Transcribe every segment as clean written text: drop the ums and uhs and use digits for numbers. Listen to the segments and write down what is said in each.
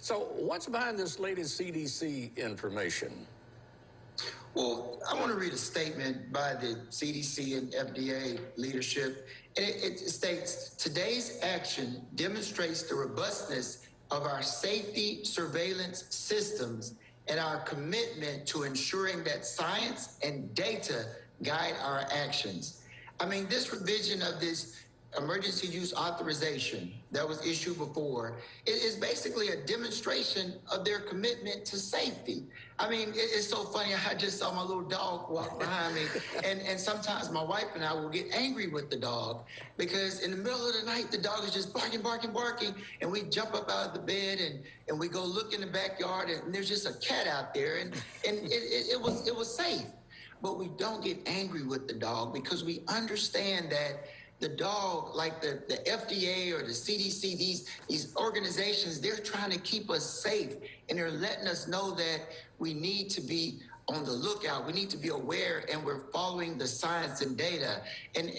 So what's behind this latest CDC information? Well, I want to read a statement by the CDC and FDA leadership. It states, today's action demonstrates the robustness of our safety surveillance systems and our commitment to ensuring that science and data guide our actions. I mean, this revision of this emergency use authorization that was issued before, it is basically a demonstration of their commitment to safety. I mean, it's so funny. I just saw my little dog walk behind me, and sometimes my wife and I will get angry with the dog because in the middle of the night, the dog is just barking, and we jump up out of the bed and we go look in the backyard, and there's just a cat out there, and it was safe. But we don't get angry with the dog because we understand that the dog, like the FDA or the CDC, these organizations, they're trying to keep us safe, and they're letting us know that we need to be on the lookout. We need to be aware, and we're following the science and data. And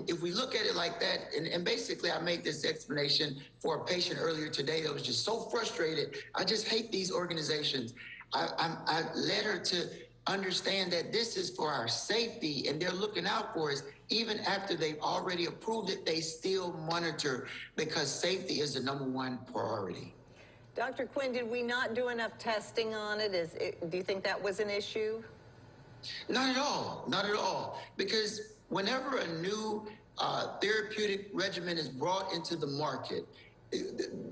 if we look at it like that, and basically I made this explanation for a patient earlier today that was just so frustrated. I just hate these organizations. I led her to understand that this is for our safety, and they're looking out for us. Even after they've already approved it, they still monitor because safety is the #1 priority. Dr. Quinn, did we not do enough testing on it? Do you think that was an issue? Not at all, not at all. Because whenever a new therapeutic regimen is brought into the market,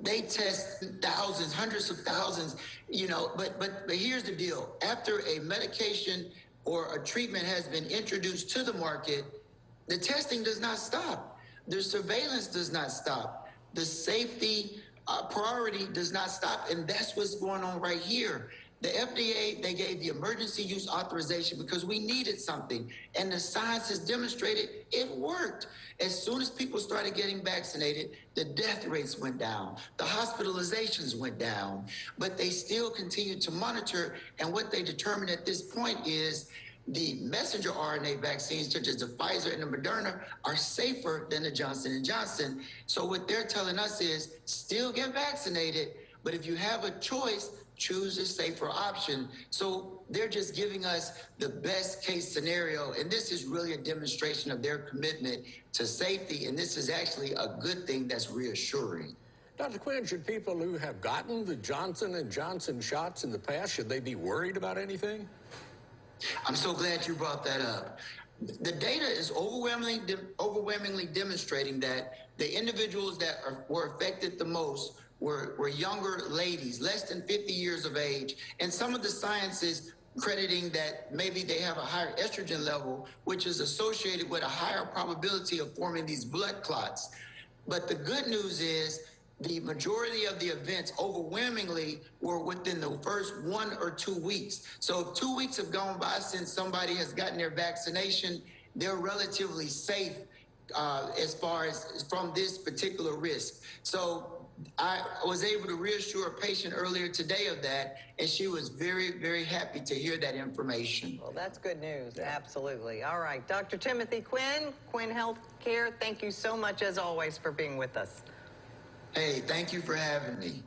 they test thousands, hundreds of thousands, but here's the deal. After a medication or a treatment has been introduced to the market, the testing does not stop. The surveillance does not stop. The safety priority does not stop, and that's what's going on right here. The FDA, they gave the emergency use authorization because we needed something, and the science has demonstrated it worked. As soon as people started getting vaccinated, the death rates went down, the hospitalizations went down, but they still continue to monitor, and what they determined at this point is the messenger RNA vaccines, such as the Pfizer and the Moderna, are safer than the Johnson & Johnson. So what they're telling us is still get vaccinated, but if you have a choice, choose a safer option. So they're just giving us the best case scenario, and this is really a demonstration of their commitment to safety, and this is actually a good thing that's reassuring. Dr. Quinn, should people who have gotten the Johnson & Johnson shots in the past, should they be worried about anything? I'm so glad you brought that up. The data is overwhelmingly demonstrating that the individuals that were affected the most were younger ladies, less than 50 years of age. And some of the science is crediting that maybe they have a higher estrogen level, which is associated with a higher probability of forming these blood clots. But the good news is the majority of the events overwhelmingly were within the first 1 or 2 weeks. So if 2 weeks have gone by since somebody has gotten their vaccination, they're relatively safe as far as from this particular risk. So I was able to reassure a patient earlier today of that, and she was very, very happy to hear that information. Well, that's good news. Yeah. Absolutely. All right. Dr. Timothy Quinn, Quinn Healthcare, thank you so much, as always, for being with us. Hey, thank you for having me.